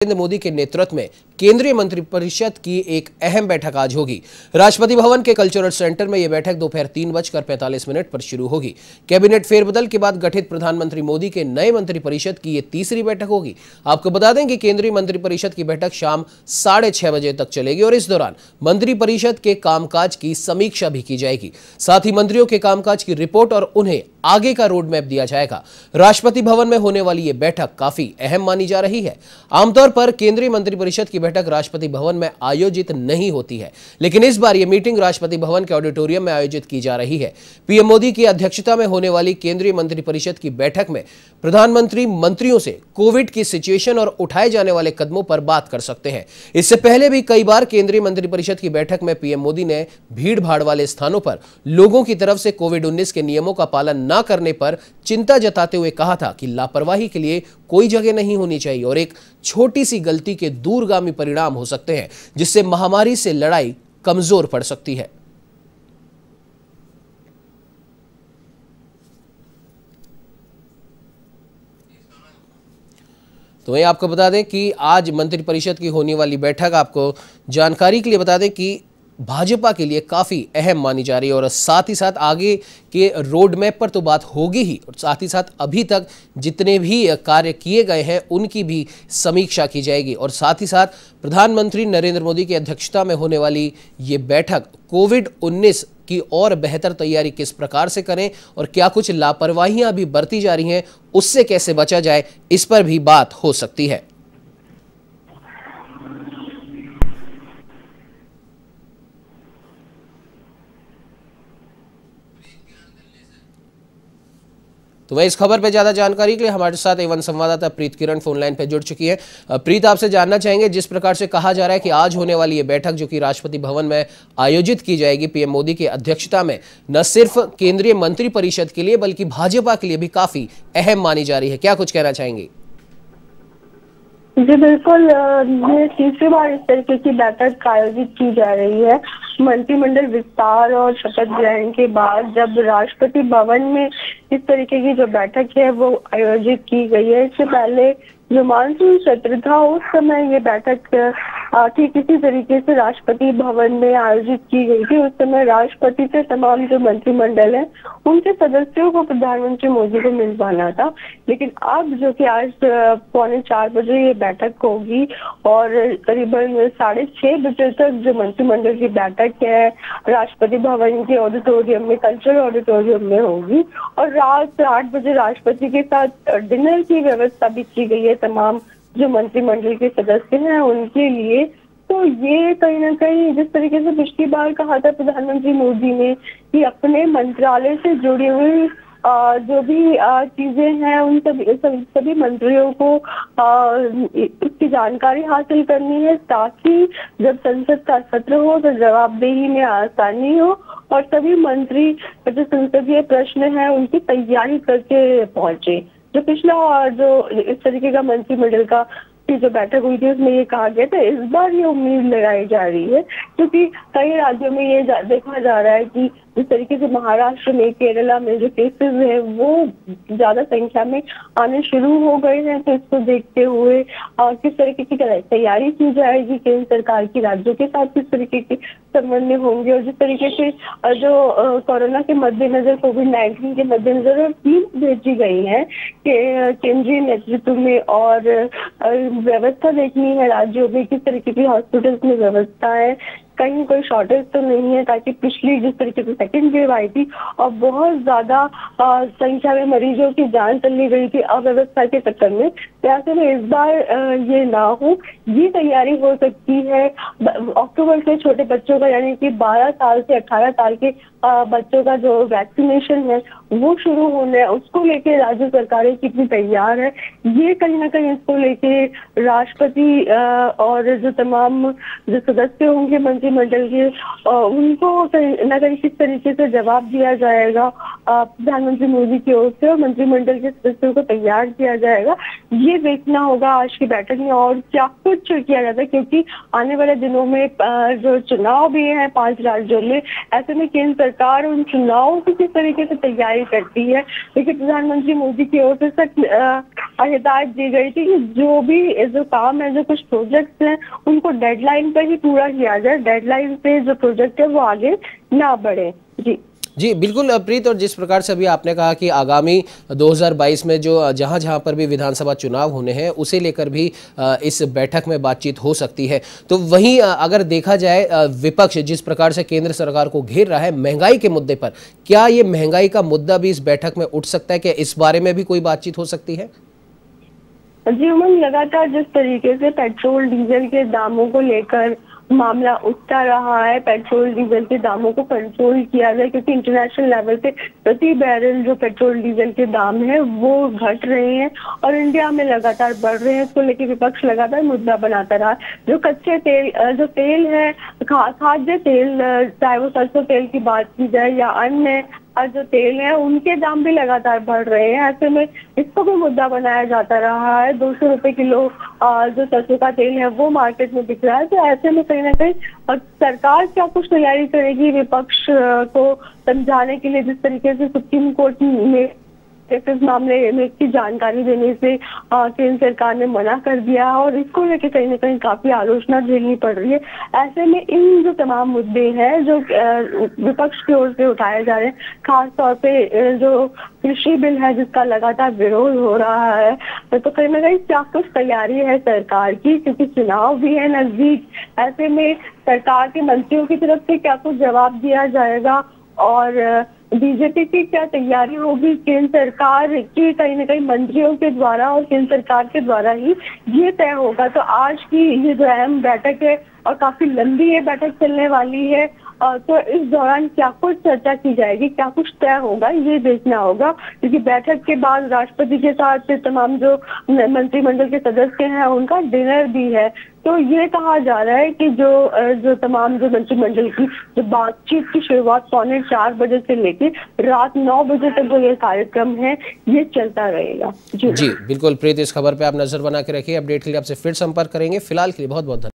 नरेंद्र मोदी के नेतृत्व में केंद्रीय मंत्रिपरिषद की एक अहम बैठक आज होगी। राष्ट्रपति भवन के कल्चरल सेंटर में यह बैठक दोपहर 3:45 पर शुरू होगी। कैबिनेट फेरबदल के बाद गठित प्रधानमंत्री मोदी के नए मंत्रिपरिषद की यह तीसरी बैठक होगी। आपको बता दें कि केंद्रीय मंत्रिपरिषद की बैठक शाम 6:30 बजे तक चलेगी और इस दौरान मंत्रिपरिषद के कामकाज की समीक्षा भी की जाएगी। साथ ही मंत्रियों के कामकाज की रिपोर्ट और उन्हें आगे का रोड मैप दिया जाएगा। राष्ट्रपति भवन में होने वाली यह बैठक काफी अहम मानी जा रही है। आमतौर पर केंद्रीय मंत्रिपरिषद की बैठक राष्ट्रपति भवन में आयोजित नहीं होती है, लेकिन इस बार यह मीटिंग राष्ट्रपति भवन के ऑडिटोरियम में आयोजित की जा रही है। पीएम मोदी की अध्यक्षता में होने वाली केंद्रीय मंत्रिपरिषद की बैठक में प्रधानमंत्री मंत्रियों से कोविड की सिचुएशन और उठाए जाने वाले कदमों पर बात कर सकते हैं। इससे पहले भी कई बार केंद्रीय मंत्रिपरिषद की बैठक में पीएम मोदी ने भीड़ भाड़ वाले स्थानों पर लोगों की तरफ से कोविड-19 के नियमों का पालन न करने पर चिंता जताते हुए कहा था कि लापरवाही के लिए कोई जगह नहीं होनी चाहिए और एक छोटी सी गलती के दूरगामी परिणाम हो सकते हैं, जिससे महामारी से लड़ाई कमजोर पड़ सकती है। तो वहीं आपको बता दें कि आज मंत्रिपरिषद की होने वाली बैठक, आपको जानकारी के लिए बता दें कि भाजपा के लिए काफ़ी अहम मानी जा रही है और साथ ही साथ आगे के रोड मैप पर तो बात होगी ही, और साथ ही साथ अभी तक जितने भी कार्य किए गए हैं उनकी भी समीक्षा की जाएगी। और साथ ही साथ प्रधानमंत्री नरेंद्र मोदी की अध्यक्षता में होने वाली ये बैठक कोविड-19 की और बेहतर तैयारी किस प्रकार से करें और क्या कुछ लापरवाहियां भी बरती जा रही हैं उससे कैसे बचा जाए, इस पर भी बात हो सकती है। तो वह इस खबर पर ज्यादा जानकारी के लिए हमारे साथ एवं संवाददाता प्रीत किरण फोन लाइन पर जुड़ चुकी है। प्रीत, आपसे जानना चाहेंगे, जिस प्रकार से कहा जा रहा है कि आज होने वाली ये बैठक जो कि राष्ट्रपति भवन में आयोजित की जाएगी पीएम मोदी की अध्यक्षता में, न सिर्फ केंद्रीय मंत्रिपरिषद के लिए बल्कि भाजपा के लिए भी काफी अहम मानी जा रही है, क्या कुछ कहना चाहेंगे? जी बिल्कुल, ये तीसरी बार इस तरीके की बैठक आयोजित की जा रही है। मंत्रिमंडल विस्तार और शपथ ग्रहण के बाद जब राष्ट्रपति भवन में इस तरीके की जो बैठक है वो आयोजित की गई है। इससे पहले जो मानसून सत्र था उस समय ये बैठक ठीक इसी तरीके से राष्ट्रपति भवन में आयोजित की गई थी। उस समय राष्ट्रपति से तमाम जो मंत्रिमंडल है उनके सदस्यों को प्रधानमंत्री मोदी को मिलवाना था, लेकिन अब जो कि आज 3:45 बजे ये बैठक होगी और करीबन 6:30 बजे तक जो मंत्रिमंडल की बैठक है राष्ट्रपति भवन के ऑडिटोरियम में, कल्चरल ऑडिटोरियम में होगी और रात 8 बजे राष्ट्रपति के साथ डिनर की व्यवस्था भी की गई है तमाम जो मंत्रिमंडल के सदस्य हैं उनके लिए। तो ये कहीं ना कहीं जिस तरीके से पिछली बार कहा था प्रधानमंत्री मोदी ने कि अपने मंत्रालय से जुड़ी हुई जो भी चीजें हैं उन सभी मंत्रियों को उसकी जानकारी हासिल करनी है ताकि जब संसद का सत्र हो तो जवाबदेही में आसानी हो और सभी मंत्री जो संसदीय प्रश्न है उनकी तैयारी करके पहुंचे। जो पिछला जो इस तरीके का मंत्रिमंडल का की जो बैठक हुई थी उसमें ये कहा गया था, इस बार ये उम्मीद लगाई जा रही है क्योंकि कई राज्यों में ये देखा जा रहा है कि जिस तरीके से महाराष्ट्र में, केरला में जो केसेस हैं वो ज्यादा संख्या में आने शुरू हो गए हैं। तो इसको देखते हुए किस तरीके की तैयारी की जाएगी केंद्र सरकार की, राज्यों के साथ किस तरीके के समन्वय होंगे और जिस तरीके से जो कोरोना के मद्देनजर, कोविड-19 के मद्देनजर टीम भेजी गई है केंद्रीय नेतृत्व में और व्यवस्था देखनी है राज्यों में किस तरीके की हॉस्पिटल्स में व्यवस्था है, कहीं कोई शॉर्टेज तो नहीं है, ताकि पिछली जिस तरीके से सेकेंड वेव आई थी और बहुत ज्यादा संख्या में मरीजों की जान चली गई थी अव्यवस्था के चक्कर में, तो ऐसे में इस बार ये ना हो, ये तैयारी हो सकती है। अक्टूबर से छोटे बच्चों का यानी कि 12 साल से 18 साल के बच्चों का जो वैक्सीनेशन है वो शुरू होना है, उसको लेके राज्य सरकारें कितनी तैयार है, ये कहीं ना कहीं इसको लेके राष्ट्रपति और जो तमाम जो सदस्य होंगे मंत्रिमंडल के उनको कहीं ना कहीं किस तरीके से जवाब दिया जाएगा प्रधानमंत्री मोदी की ओर से और मंत्रिमंडल के सदस्यों को तैयार किया जाएगा, ये देखना होगा आज की बैठक में और क्या कुछ किया जाता है क्योंकि आने वाले दिनों में जो चुनाव भी है 5 राज्यों में, ऐसे में केंद्र सरकार उन चुनावों की किस तरीके से तैयारी तय करती है। लेकिन प्रधानमंत्री मोदी की ओर से सख्त हिदायत दी गई थी कि जो काम है, जो कुछ प्रोजेक्ट्स हैं, उनको डेडलाइन पर ही पूरा किया जाए, डेडलाइन पे जो प्रोजेक्ट है वो आगे ना बढ़े। जी बिल्कुल प्रीत, और जिस प्रकार से अभी आपने कहा कि आगामी 2022 में जो जहां पर भी विधानसभा चुनाव होने हैं उसे लेकर भी इस बैठक में बातचीत हो सकती है, तो वहीं अगर देखा जाए विपक्ष जिस प्रकार से केंद्र सरकार को घेर रहा है महंगाई के मुद्दे पर, क्या ये महंगाई का मुद्दा भी इस बैठक में उठ सकता है? क्या इस बारे में भी कोई बातचीत हो सकती है? जी उमंग, लगातार जिस तरीके से पेट्रोल डीजल के दामों को लेकर मामला उठता रहा है, पेट्रोल डीजल के दामों को कंट्रोल किया जाए, क्योंकि इंटरनेशनल लेवल पे प्रति बैरल जो पेट्रोल डीजल के दाम है वो घट रहे हैं और इंडिया में लगातार बढ़ रहे हैं। इसको लेकर विपक्ष लगातार मुद्दा बनाता रहा। जो कच्चे तेल जो तेल है, खाद्य तेल, चाहे वो सरसों तेल की बात की जाए या अन्य जो तेल है, उनके दाम भी लगातार बढ़ रहे हैं। ऐसे में इसको भी मुद्दा बनाया जाता रहा है। 200 रुपए किलो जो सरसों का तेल है वो मार्केट में बिक रहा है। तो ऐसे में कहीं ना कहीं सरकार क्या कुछ तैयारी करेगी विपक्ष को समझाने के लिए, जिस तरीके से सुप्रीम कोर्ट में इस मामले में की जानकारी देने से केंद्र सरकार ने मना कर दिया और इसको लेकर कहीं ना कहीं काफी आलोचना झेलनी पड़ रही है। ऐसे में इन जो तमाम मुद्दे हैं जो विपक्ष की ओर से उठाए जा रहे हैं, खास तौर पे जो कृषि बिल है जिसका लगातार विरोध हो रहा है, तो कहीं ना कहीं क्या कुछ तैयारी है सरकार की, क्योंकि चुनाव भी है नजदीक। ऐसे में सरकार के मंत्रियों की तरफ से क्या कुछ जवाब दिया जाएगा और बीजेपी की क्या तैयारी होगी, केंद्र सरकार की कहीं ना कहीं मंत्रियों के द्वारा और केंद्र सरकार के द्वारा ही ये तय होगा। तो आज की ये जो अहम बैठक है और काफी लंबी ये बैठक चलने वाली है, तो इस दौरान क्या कुछ चर्चा की जाएगी, क्या कुछ तय होगा, ये देखना होगा। क्योंकि बैठक के बाद राष्ट्रपति के साथ तमाम जो मंत्रिमंडल के सदस्य हैं उनका डिनर भी है। तो ये कहा जा रहा है कि जो तमाम जो मंत्रिमंडल की जो बातचीत की शुरुआत 3:45 बजे से लेकर रात 9 बजे तक जो ये कार्यक्रम है ये चलता रहेगा। जी बिल्कुल प्रीत, इस खबर पे आप नजर बना के रखिए। अपडेट के लिए आपसे फिर संपर्क करेंगे। फिलहाल के लिए बहुत बहुत धन्यवाद।